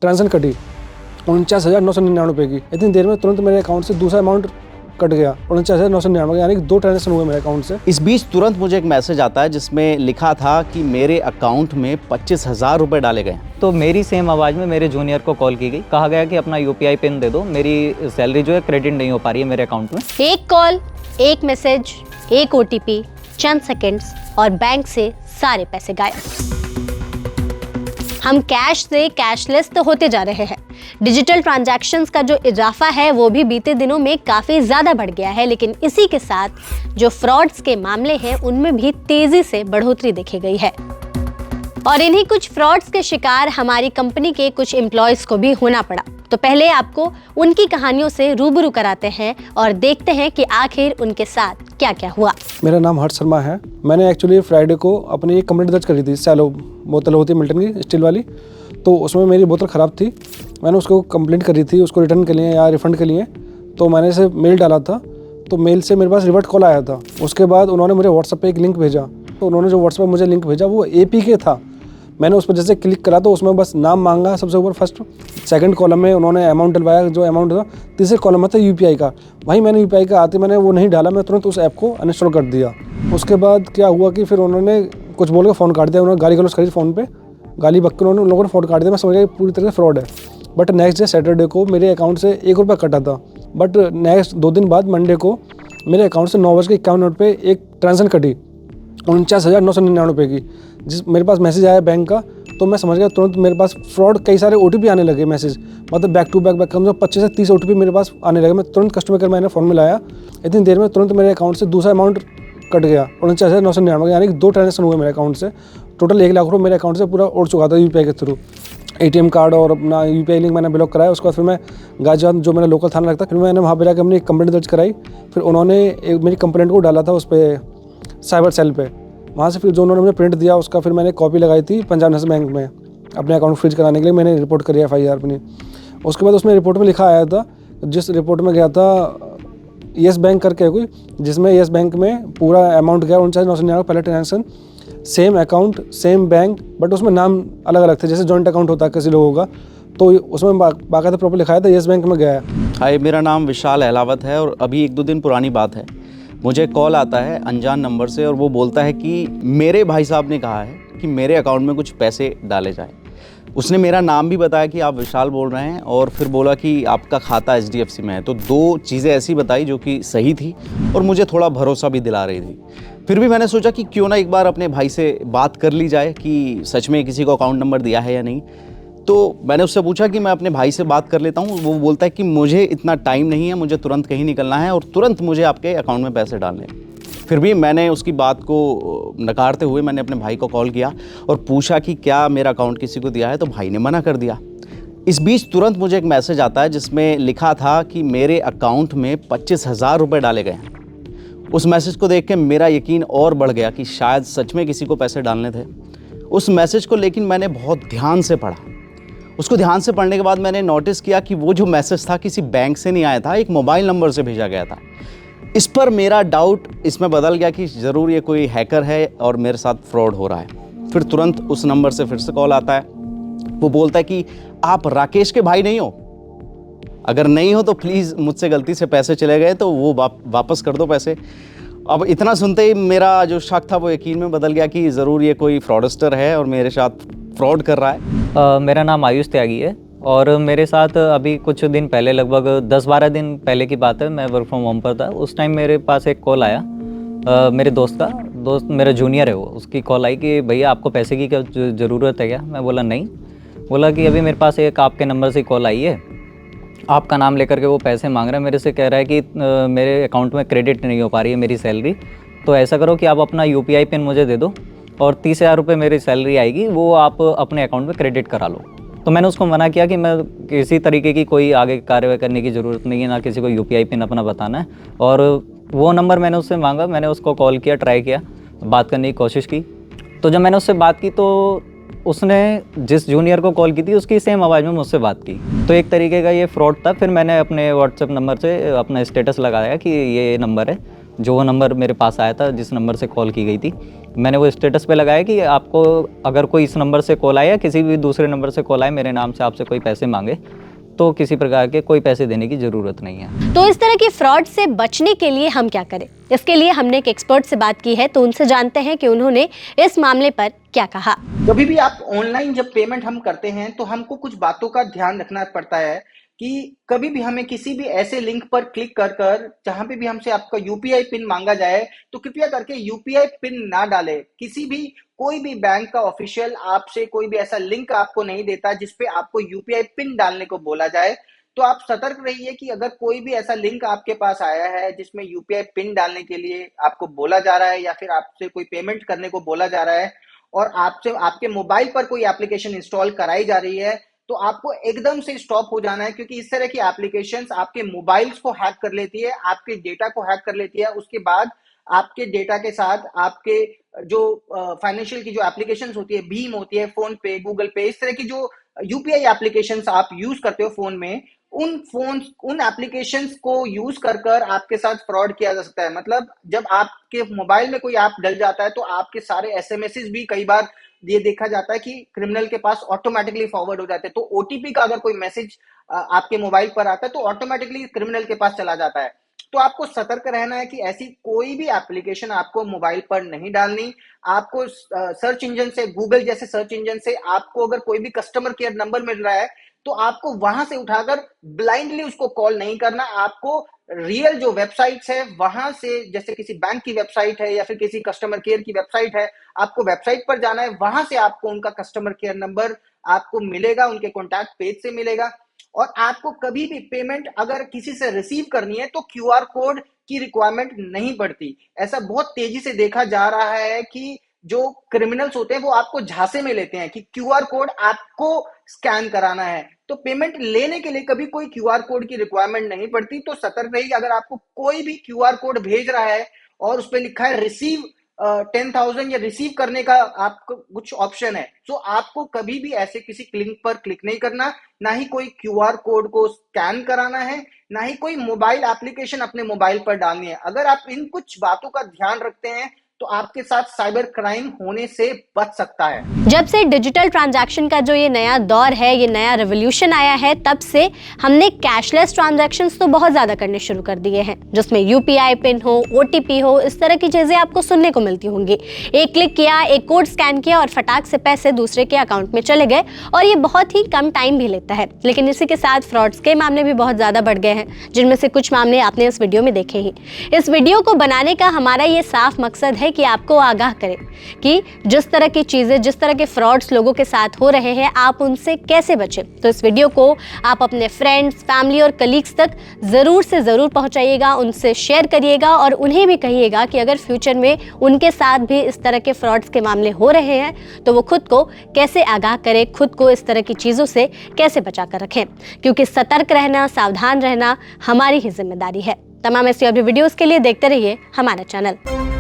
Transaction कटी 49,999 की। इतनी देर में तुरंत मेरे अकाउंट से दूसरा अमाउंट कट गया 49,999, यानी कि 2 ट्रांजेक्शन हुए मेरे अकाउंट से। इस बीच तुरंत मुझे एक मैसेज आता है जिसमें लिखा था कि मेरे अकाउंट में 25,000 रुपये डाले गए। तो मेरी सेम आवाज़ में मेरे जूनियर को कॉल की गई, कहा गया कि अपना यूपीआई पिन दे दो, मेरी सैलरी जो है क्रेडिट नहीं हो पा रही है मेरे अकाउंट में। एक कॉल, एक मैसेज, एक ओटीपी, चंद सेकंड्स और बैंक से सारे पैसे गायब। हम कैश से कैशलेस तो होते जा रहे हैं। डिजिटल ट्रांजैक्शंस का जो इजाफा है वो भी बीते दिनों में काफ़ी ज़्यादा बढ़ गया है, लेकिन इसी के साथ जो फ्रॉड्स के मामले हैं उनमें भी तेज़ी से बढ़ोतरी देखी गई है। और इन्हीं कुछ फ्रॉड्स के शिकार हमारी कंपनी के कुछ एम्प्लॉयज़ को भी होना पड़ा। तो पहले आपको उनकी कहानियों से रूबरू कराते हैं और देखते हैं कि आखिर उनके साथ क्या क्या हुआ। मेरा नाम हर्ष शर्मा है। मैंने एक्चुअली फ्राइडे को अपनी एक कंप्लेंट दर्ज करी थी। सैलो बोतल होती है मिल्टन की, स्टील वाली, तो उसमें मेरी बोतल ख़राब थी। मैंने उसको कंप्लेंट करी थी, उसको रिटर्न के लिए या रिफ़ंड के लिए। तो मैंने इसे मेल डाला था, तो मेल से मेरे पास रिवर्ट कॉल आया था। उसके बाद उन्होंने मुझे व्हाट्सएप पे एक लिंक भेजा। तो उन्होंने जो व्हाट्सएप पे मुझे लिंक भेजा वो APK था। मैंने उस पर जैसे क्लिक करा तो उसमें बस नाम मांगा सबसे ऊपर फर्स्ट। सेकंड कॉलम में उन्होंने अमाउंट डलवाया, जो अमाउंट था। तीसरे कॉलम में था UPI का। वहीं मैंने UPI का आते मैंने वो नहीं डाला, मैं तुरंत उस ऐप को अनइंस्टॉल कर दिया। उसके बाद क्या हुआ कि फिर उन्होंने कुछ बोल के फ़ोन काट दिया। उन्होंने गाली गलौज करी फ़ोन पे, गाली बक के उन लोगों ने फ़ोन काट दिया। मैं समझ गया पूरी तरह से फ्रॉड है। बट नेक्स्ट डे सैटरडे को मेरे अकाउंट से 1 रुपया कटा था। बट नेक्स्ट 2 दिन बाद मंडे को मेरे अकाउंट से 9:51 पे एक ट्रांजेक्शन कटी 49,999 की। जिस मेरे पास मैसेज आया बैंक का, तो मैं समझ गया तुरंत। मेरे पास फ्रॉड कई सारे OTP आने लगे मैसेज, मतलब बैक टू बैक कम से कम 25 से 30 OTP मेरे पास आने लगे। मैं तुरंत कस्टमर केयर मैंने फ़ोन में लाया। इतनी देर में तुरंत मेरे अकाउंट से दूसरा अमाउंट कट गया 49,999, यानी कि 2 ट्रांजेक्शन हुए मेरे अकाउंट से। टोटल 1 लाख रुपये मेरे अकाउंट से पूरा उड़ चुका था UPI के थ्रू। ATM कार्ड और अपना UPI लिंक मैंने ब्लॉक कराया। उसके बाद फिर मैं गाजियाबाद जो मेरा लोकल थाना लगता है, फिर मैंने वहाँ पर जाकर अपनी कंप्लेंट दर्ज कराई। फिर उन्होंने मेरी कंप्लेंट को डाला था उस पर साइबर सेल पे। वहाँ से फिर जो उन्होंने मुझे प्रिंट दिया उसका फिर मैंने कॉपी लगाई थी पंजाब नेशनल बैंक में अपने अकाउंट फ्रीज कराने के लिए। मैंने रिपोर्ट करी FIR अपनी। उसके बाद उसमें रिपोर्ट में लिखा आया था, जिस रिपोर्ट में गया था येस बैंक करके कोई, जिसमें येस बैंक में पूरा अमाउंट गया 49,999 पहले transaction, same account same bank, but उसमें नाम अलग अलग थे, जैसे जॉइंट अकाउंट होता है किसी लोगों का। तो उसमें बाकायदा प्रॉपर लिखा था येस बैंक में गया है। हाय, मेरा नाम विशाल अहलावत है और अभी 1-2 दिन पुरानी बात है। मुझे कॉल आता है अनजान नंबर से और वो बोलता है कि मेरे भाई साहब ने कहा है कि मेरे अकाउंट में कुछ पैसे डाले जाएं। उसने मेरा नाम भी बताया कि आप विशाल बोल रहे हैं, और फिर बोला कि आपका खाता HDFC में है। तो 2 चीज़ें ऐसी बताई जो कि सही थी और मुझे थोड़ा भरोसा भी दिला रही थी। फिर भी मैंने सोचा कि क्यों ना एक बार अपने भाई से बात कर ली जाए कि सच में किसी को अकाउंट नंबर दिया है या नहीं। तो मैंने उससे पूछा कि मैं अपने भाई से बात कर लेता हूँ। वो बोलता है कि मुझे इतना टाइम नहीं है, मुझे तुरंत कहीं निकलना है और तुरंत मुझे आपके अकाउंट में पैसे डालने हैं। फिर भी मैंने उसकी बात को नकारते हुए मैंने अपने भाई को कॉल किया और पूछा कि क्या मेरा अकाउंट किसी को दिया है, तो भाई ने मना कर दिया। इस बीच तुरंत मुझे एक मैसेज आता है जिसमें लिखा था कि मेरे अकाउंट में 25,000 रुपये डाले गए हैं। उस मैसेज को देख के मेरा यकीन और बढ़ गया कि शायद सच में किसी को पैसे डालने थे। उस मैसेज को लेकिन मैंने बहुत ध्यान से पढ़ा। उसको ध्यान से पढ़ने के बाद मैंने नोटिस किया कि वो जो मैसेज था किसी बैंक से नहीं आया था, एक मोबाइल नंबर से भेजा गया था। इस पर मेरा डाउट इसमें बदल गया कि ज़रूर ये कोई हैकर है और मेरे साथ फ्रॉड हो रहा है। फिर तुरंत उस नंबर से फिर से कॉल आता है। वो बोलता है कि आप राकेश के भाई नहीं हो, अगर नहीं हो तो प्लीज़ मुझसे गलती से पैसे चले गए तो वो वापस कर दो पैसे। अब इतना सुनते ही मेरा जो शक था वो यकीन में बदल गया कि ज़रूर ये कोई फ्रॉडस्टर है और मेरे साथ फ्रॉड कर रहा है। मेरा नाम आयुष त्यागी है और मेरे साथ अभी कुछ दिन पहले, लगभग 10-12 दिन पहले की बात है, मैं वर्क फ्रॉम होम पर था। उस टाइम मेरे पास एक कॉल आया मेरे दोस्त मेरा जूनियर है वो, उसकी कॉल आई कि भैया आपको पैसे की क्या ज़रूरत है क्या? मैं बोला नहीं। बोला कि अभी मेरे पास एक आपके नंबर से कॉल आई है, आपका नाम लेकर के वो पैसे मांग रहा है, मेरे से कह रहा है कि मेरे अकाउंट में क्रेडिट नहीं हो पा रही है मेरी सैलरी, तो ऐसा करो कि आप अपना UPI पिन मुझे दे दो और 30,000 रुपये मेरी सैलरी आएगी, वो आप अपने अकाउंट में क्रेडिट करा लो। तो मैंने उसको मना किया कि मैं किसी तरीके की कोई आगे कार्रवाई करने की ज़रूरत नहीं है, ना किसी को UPI पिन अपना बताना है। और वो नंबर मैंने उससे मांगा, मैंने उसको कॉल किया, ट्राई किया, बात करने की कोशिश की। तो जब मैंने उससे बात की तो उसने जिस जूनियर को कॉल की थी उसकी सेम आवाज़ में मुझसे बात की। तो एक तरीके का ये फ्रॉड था। फिर मैंने अपने व्हाट्सएप नंबर से अपना स्टेटस लगाया कि ये नंबर है जो वो नंबर मेरे पास आया था, जिस नंबर से कॉल की गई थी, मैंने वो स्टेटस पे लगाया कि आपको अगर कोई इस नंबर से कॉल आए या किसी भी दूसरे नंबर से कॉल आए मेरे नाम से आपसे कोई पैसे मांगे, तो किसी प्रकार के कोई पैसे देने की ज़रूरत नहीं है। तो इस तरह की फ्रॉड से बचने के लिए हम क्या करें? इसके लिए हमने एक एक्सपर्ट से बात की है, तो उनसे जानते हैं कि उन्होंने इस मामले पर क्या कहा। कभी भी आप ऑनलाइन जब पेमेंट हम करते हैं तो हमको कुछ बातों का ध्यान रखना पड़ता है कि कभी भी हमें किसी भी ऐसे लिंक पर क्लिक कर कर जहां पे भी हमसे आपका यूपीआई पिन मांगा जाए तो कृपया करके यूपीआई पिन ना डालें। किसी भी कोई भी बैंक का ऑफिशियल आपसे कोई भी ऐसा लिंक आपको नहीं देता जिसपे आपको यूपीआई पिन डालने को बोला जाए। तो आप सतर्क रहिए कि अगर कोई भी ऐसा लिंक आपके पास आया है जिसमें यूपीआई पिन डालने के लिए आपको बोला जा रहा है या फिर आपसे कोई पेमेंट करने को बोला जा रहा है और आपसे आपके मोबाइल पर कोई एप्लीकेशन इंस्टॉल कराई जा रही है, तो आपको एकदम से स्टॉप हो जाना है, क्योंकि इस तरह की एप्लीकेशंस आपके मोबाइल्स को हैक कर लेती है, आपके डेटा को हैक कर लेती है। उसके बाद आपके डेटा के साथ आपके जो फाइनेंशियल की जो एप्लीकेशंस होती है, भीम होती है, फोन पे, गूगल पे, इस तरह की जो यूपीआई एप्लीकेशंस आप यूज करते हो फोन में, उन एप्लीकेशंस को यूज कर कर आपके साथ फ्रॉड किया जा सकता है। मतलब जब आपके मोबाइल में कोई ऐप डल जाता है तो आपके सारे एसएमएसेस भी कई बार ये देखा जाता है कि क्रिमिनल के पास ऑटोमेटिकली फॉरवर्ड हो जाते हैं। तो ओटीपी का अगर कोई मैसेज आपके मोबाइल पर आता है तो ऑटोमेटिकली क्रिमिनल के पास चला जाता है। तो आपको सतर्क रहना है कि ऐसी कोई भी एप्लीकेशन आपको मोबाइल पर नहीं डालनी। आपको सर्च इंजन से, गूगल जैसे सर्च इंजन से आपको अगर कोई भी कस्टमर केयर नंबर मिल रहा है तो आपको वहां से उठाकर ब्लाइंडली उसको कॉल नहीं करना। आपको रियल जो वेबसाइट्स है वहां से, जैसे किसी बैंक की वेबसाइट है या फिर किसी कस्टमर केयर की वेबसाइट है, आपको वेबसाइट पर जाना है, वहां से आपको उनका कस्टमर केयर नंबर आपको मिलेगा, उनके कॉन्टैक्ट पेज से मिलेगा। और आपको कभी भी पेमेंट अगर किसी से रिसीव करनी है तो क्यूआर कोड की रिक्वायरमेंट नहीं पड़ती। ऐसा बहुत तेजी से देखा जा रहा है कि जो क्रिमिनल्स होते हैं वो आपको झांसे में लेते हैं कि क्यूआर कोड आपको स्कैन कराना है। तो पेमेंट लेने के लिए कभी कोई क्यूआर कोड की रिक्वायरमेंट नहीं पड़ती। तो सतर्क रहिए, अगर आपको कोई भी क्यूआर कोड भेज रहा है और उस पर लिखा है रिसीव 10,000 या रिसीव करने का आपको कुछ ऑप्शन है, तो आपको कभी भी ऐसे किसी लिंक पर क्लिक नहीं करना, ना ही कोई क्यूआर कोड को स्कैन कराना है, ना ही कोई मोबाइल एप्लीकेशन अपने मोबाइल पर डालनी है। अगर आप इन कुछ बातों का ध्यान रखते हैं तो आपके साथ साइबर क्राइम होने से बच सकता है। जब से डिजिटल ट्रांजैक्शन का जो ये नया दौर है, ये नया रेवोल्यूशन आया है, तब से हमने कैशलेस ट्रांजैक्शंस तो बहुत ज्यादा करने शुरू कर दिए हैं, जिसमें यूपीआई पिन हो, ओटीपी हो, इस तरह की चीजें आपको सुनने को मिलती होंगी। एक क्लिक किया, एक कोड स्कैन किया और फटाक से पैसे दूसरे के अकाउंट में चले गए, और ये बहुत ही कम टाइम भी लेता है। लेकिन इसी के साथ फ्रॉड्स के मामले भी बहुत ज्यादा बढ़ गए हैं, जिनमें से कुछ मामले आपने इस वीडियो में देखे ही। इस वीडियो को बनाने का हमारा ये साफ मकसद है कि आपको आगाह करें कि जिस तरह की चीजें, जिस तरह के फ्रॉड्स लोगों के साथ हो रहे हैं, आप उनसे कैसे बचें। तो इस वीडियो को आप अपने फ्रेंड्स, फैमिली और कलीग्स तक जरूर से जरूर पहुंचाइएगा, उनसे शेयर करिएगा और उन्हें भी कहिएगा कि अगर फ्यूचर में उनके साथ भी इस तरह के फ्रॉड्स के मामले हो रहे हैं तो वो खुद को कैसे आगाह करें, खुद को इस तरह की चीजों से कैसे बचा कर रखें, क्योंकि सतर्क रहना, सावधान रहना हमारी ही जिम्मेदारी है। तमाम ऐसी और भी वीडियोस के लिए देखते रहिए हमारा चैनल।